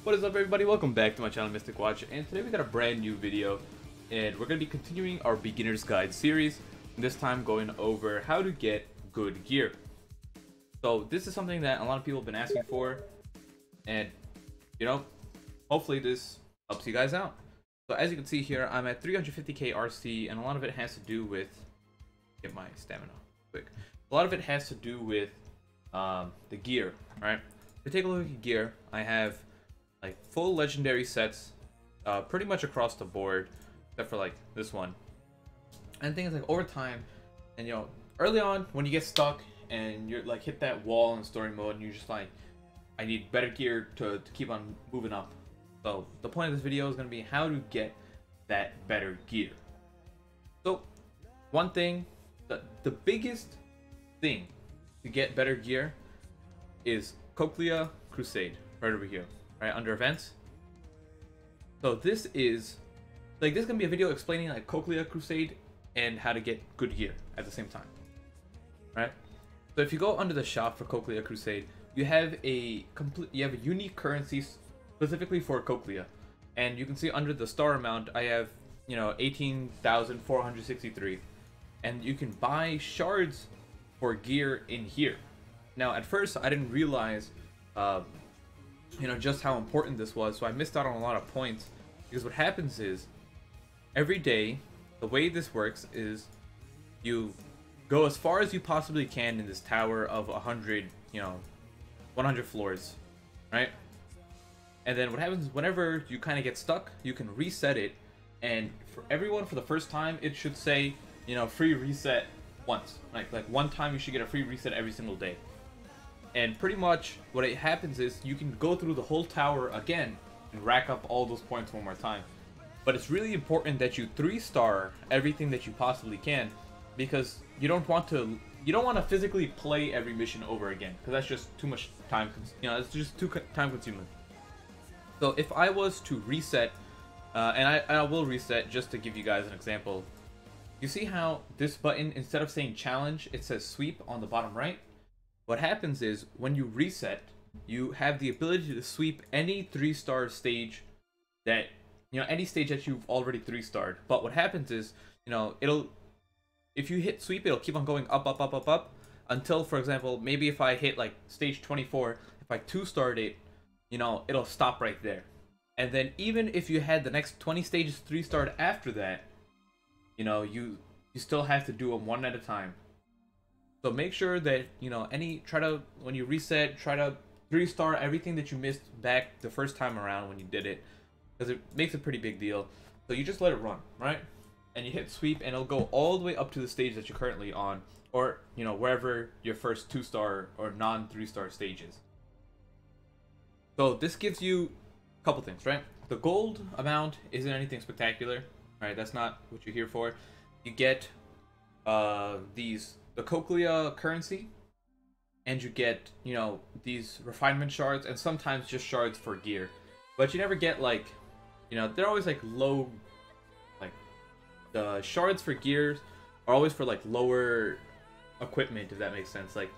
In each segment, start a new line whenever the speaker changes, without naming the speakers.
What is up, everybody? Welcome back to my channel, Mystic Watch, and today we got a brand new video, and we're going to be continuing our beginner's guide series, this time going over how to get good gear. So this is something that a lot of people have been asking for, and you know, hopefully this helps you guys out. So as you can see here, I'm at 350k RC, and a lot of it has to do with, get my stamina quick, a lot of it has to do with the gear, right? To take a look at gear, I have like full legendary sets pretty much across the board, except for like this one. And things like over time, and you know, early on when you get stuck and you're like hit that wall in story mode and you're just like, I need better gear to keep on moving up. So the point of this video is going to be how to get that better gear. So one thing, the biggest thing to get better gear is Cochlea Crusade, right over here, right under events. So this is like, this is gonna be a video explaining like Cochlea Crusade and how to get good gear at the same time, right? So if you go under the shop for Cochlea Crusade, you have a unique currency specifically for Cochlea, and you can see under the star amount I have, you know, 18,463, and you can buy shards for gear in here. Now at first I didn't realize you know, just how important this was, so I missed out on a lot of points, because what happens is every day the way this works is you go as far as you possibly can in this tower of 100, you know, 100 floors, right? And then what happens is whenever you kind of get stuck, you can reset it, and for everyone for the first time it should say, you know, free reset once, like one time you should get a free reset every single day. And pretty much what it happens is you can go through the whole tower again and rack up all those points one more time. But it's really important that you 3-star everything that you possibly can, because you don't want to physically play every mission over again, because that's just too much time, you know, it's just too time consuming. So if I was to reset, and I will reset just to give you guys an example. You see how this button, instead of saying challenge, it says sweep on the bottom right? What happens is when you reset, you have the ability to sweep any 3-star stage that, you know, any stage that you've already 3-starred. But what happens is, you know, if you hit sweep, it'll keep on going up, up, up, up, up, until, for example, maybe if I hit like stage 24, if I 2-starred it, you know, it'll stop right there. And then even if you had the next 20 stages 3-starred after that, you know, you still have to do them one at a time. So make sure that, you know, when you reset, try to 3-star everything that you missed back the first time around when you did it, because it makes a pretty big deal. So you just let it run, right? And you hit sweep and it'll go all the way up to the stage that you're currently on, or, you know, wherever your first 2-star or non-3-star stage is. So this gives you a couple things, right? The gold amount isn't anything spectacular, right? That's not what you're here for. You get the Cochlea currency, and you get, you know, these refinement shards, and sometimes just shards for gear. But you never get, like, you know, they're always like low, like the shards for gears are always for like lower equipment, if that makes sense. Like,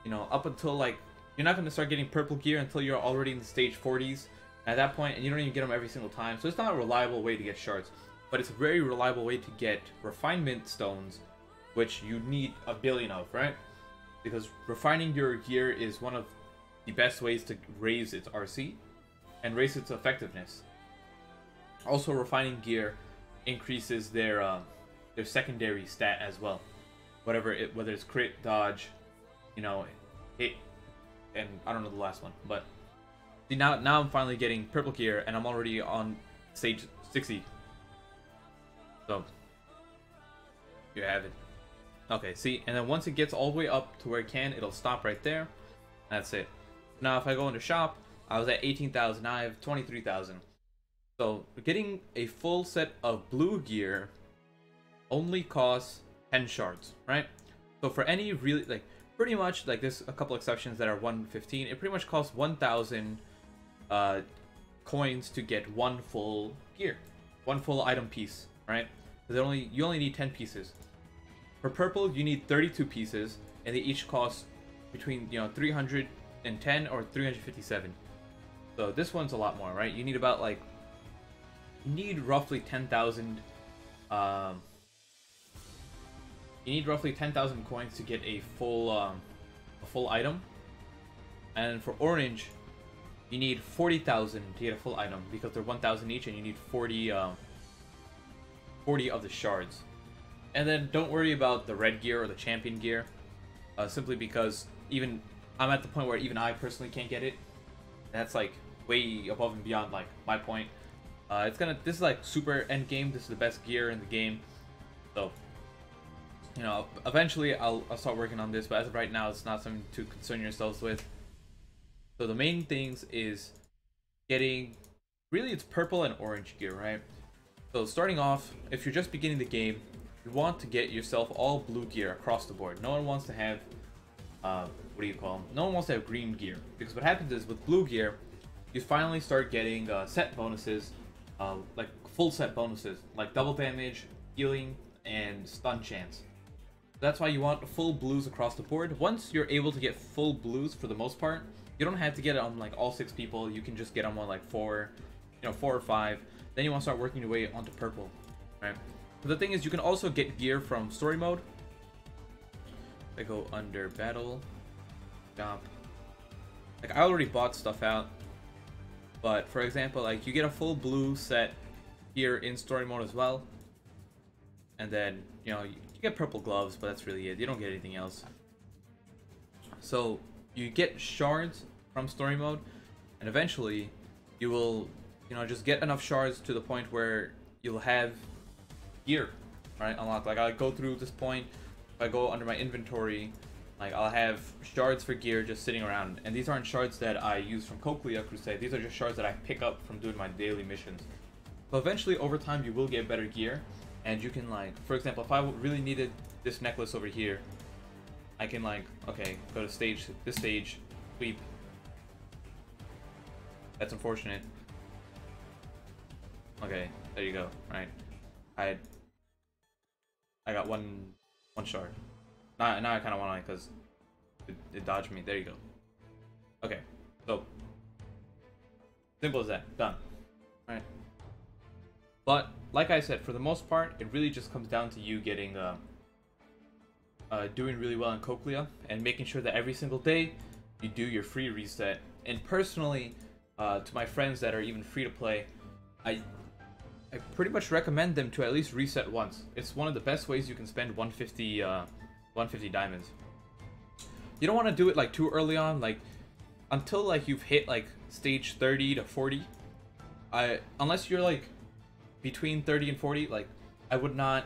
you know, up until like, you're not going to start getting purple gear until you're already in the stage 40s at that point, and you don't even get them every single time. So it's not a reliable way to get shards, but it's a very reliable way to get refinement stones, which you need a billion of, right? Because refining your gear is one of the best ways to raise its RC and raise its effectiveness. Also, refining gear increases their secondary stat as well. Whether it's crit, dodge, you know, hit, and I don't know the last one. But see, now I'm finally getting purple gear, and I'm already on stage 60. So you have it. Okay, see, and then once it gets all the way up to where it can, it'll stop right there. That's it. Now if I go into shop, I was at 18,000, now I have 23,000. So getting a full set of blue gear only costs 10 shards, right? So for any really, like, pretty much, like, there's a couple exceptions that are 115, it pretty much costs 1,000 coins to get one full gear, one full item piece, right? Because you only need 10 pieces. For purple, you need 32 pieces, and they each cost between, you know, 310 or 357. So this one's a lot more, right? You need about like, you need roughly 10,000. You need roughly 10,000 coins to get a full item, and for orange, you need 40,000 to get a full item because they're 1,000 each, and you need 40 of the shards. And then don't worry about the red gear or the champion gear, simply because even I'm at the point where even I personally can't get it. That's like way above and beyond like my point. This is like super end game. This is the best gear in the game, so you know, eventually I'll start working on this, but as of right now, it's not something to concern yourselves with. So the main things is getting, really it's purple and orange gear, right? So starting off, if you're just beginning the game, you want to get yourself all blue gear across the board. No one wants to have, what do you call them? No one wants to have green gear, because what happens is with blue gear, you finally start getting set bonuses, like full set bonuses, like double damage, healing, and stun chance. That's why you want full blues across the board. Once you're able to get full blues for the most part, you don't have to get it on like all 6 people. You can just get them on like 4 or 5. Then you want to start working your way onto purple, right? But the thing is, you can also get gear from story mode. I go under battle, shop. Like I already bought stuff out, but for example, like you get a full blue set here in story mode as well, and then you know. You get purple gloves, but that's really it. You don't get anything else. So you get shards from story mode, and eventually you will, you know, just get enough shards to the point where you'll have gear, right? Unlocked. Like I go through this point, if I go under my inventory, like I'll have shards for gear just sitting around, and these aren't shards that I use from Cochlea Crusade. These are just shards that I pick up from doing my daily missions. So eventually, over time, you will get better gear. And you can, like, for example, if I really needed this necklace over here, I can, like, okay, go to this stage, sweep. That's unfortunate. Okay, there you go, right? I got one shard. Now I kind of want to, because it dodged me. There you go. Okay, so simple as that. Done. Right. But like I said, for the most part, it really just comes down to you getting doing really well in Cochlea and making sure that every single day you do your free reset. And personally, to my friends that are even free to play, I pretty much recommend them to at least reset once. It's one of the best ways you can spend 150 diamonds. You don't want to do it like too early on, like until like you've hit like stage 30 to 40. Unless you're like between 30 and 40, like I would not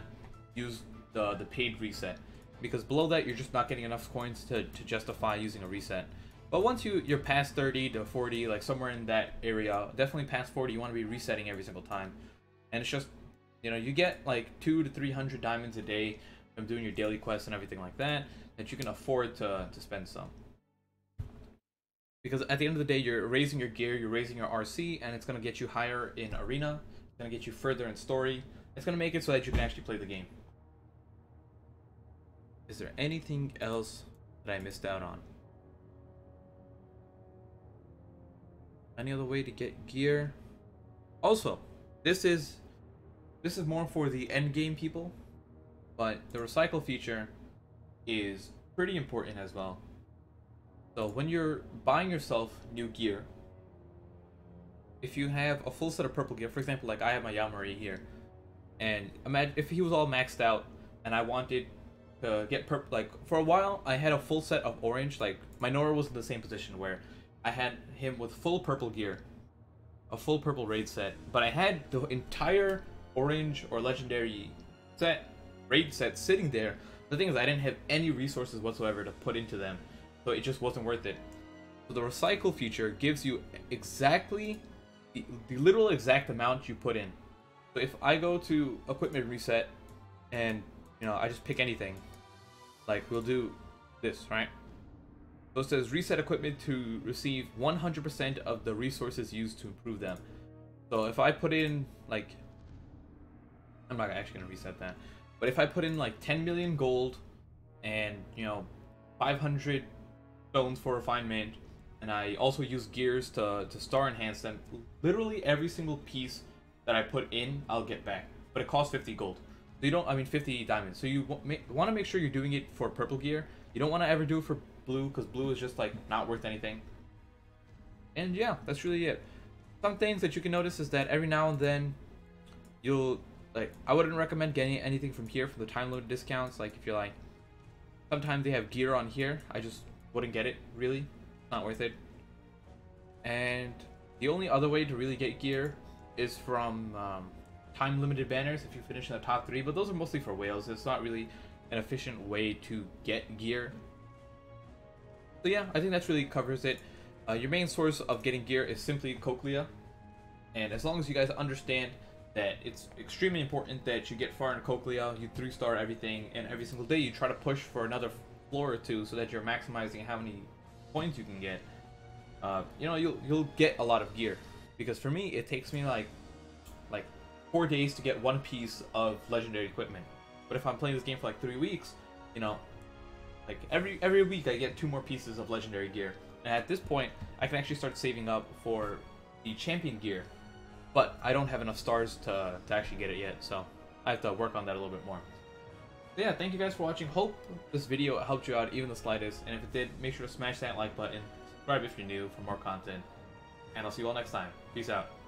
use the paid reset, because below that you're just not getting enough coins to justify using a reset. But once you're past 30 to 40, like somewhere in that area, definitely past 40, you want to be resetting every single time. And it's just, you know, you get like 200 to 300 diamonds a day from doing your daily quests and everything like that, that you can afford to spend some. Because at the end of the day, you're raising your gear, you're raising your RC, and it's going to get you higher in arena, it's going to get you further in story, it's going to make it so that you can actually play the game. Is there anything else that I missed out on? Any other way to get gear? Also, this is more for the end game people, but the recycle feature is pretty important as well. So when you're buying yourself new gear, if you have a full set of purple gear, for example, like I have my Yamari here, and imagine if he was all maxed out and I wanted to get purple, like for a while I had a full set of orange, like my Nora was in the same position where I had him with full purple gear, a full purple raid set, but I had the entire orange or legendary raid set sitting there. The thing is, I didn't have any resources whatsoever to put into them, so it just wasn't worth it. So the recycle feature gives you exactly the literal exact amount you put in. So if I go to equipment reset and, you know, I just pick anything, like we'll do this, right? So it says reset equipment to receive 100% of the resources used to improve them. So if I put in, like, I'm not actually going to reset that, but if I put in like 10 million gold and, you know, 500 stones for refinement and I also use gears to star enhance them. Literally every single piece that I put in, I'll get back. But it costs 50 gold. So you don't, I mean 50 diamonds. So you want to make sure you're doing it for purple gear. You don't want to ever do it for blue, because blue is just like not worth anything. And yeah, that's really it. Some things that you can notice is that every now and then you'll, like, I wouldn't recommend getting anything from here from the time limit discounts. Like if you're like, sometimes they have gear on here, I just wouldn't get it, really. Not worth it. And the only other way to really get gear is from time limited banners if you finish in the top 3, but those are mostly for whales. It's not really an efficient way to get gear. So yeah, I think that's really covers it. Your main source of getting gear is simply Cochlea, and as long as you guys understand that it's extremely important that you get far in Cochlea, you 3-star everything, and every single day you try to push for another floor or 2 so that you're maximizing how many points you can get. You know, you'll get a lot of gear, because for me it takes me like 4 days to get 1 piece of legendary equipment. But if I'm playing this game for like 3 weeks, you know, like every week I get 2 more pieces of legendary gear. And at this point, I can actually start saving up for the champion gear, but I don't have enough stars to actually get it yet, so I have to work on that a little bit more. So yeah, thank you guys for watching. Hope this video helped you out even the slightest, and if it did, make sure to smash that like button, subscribe if you're new for more content, and I'll see you all next time. Peace out.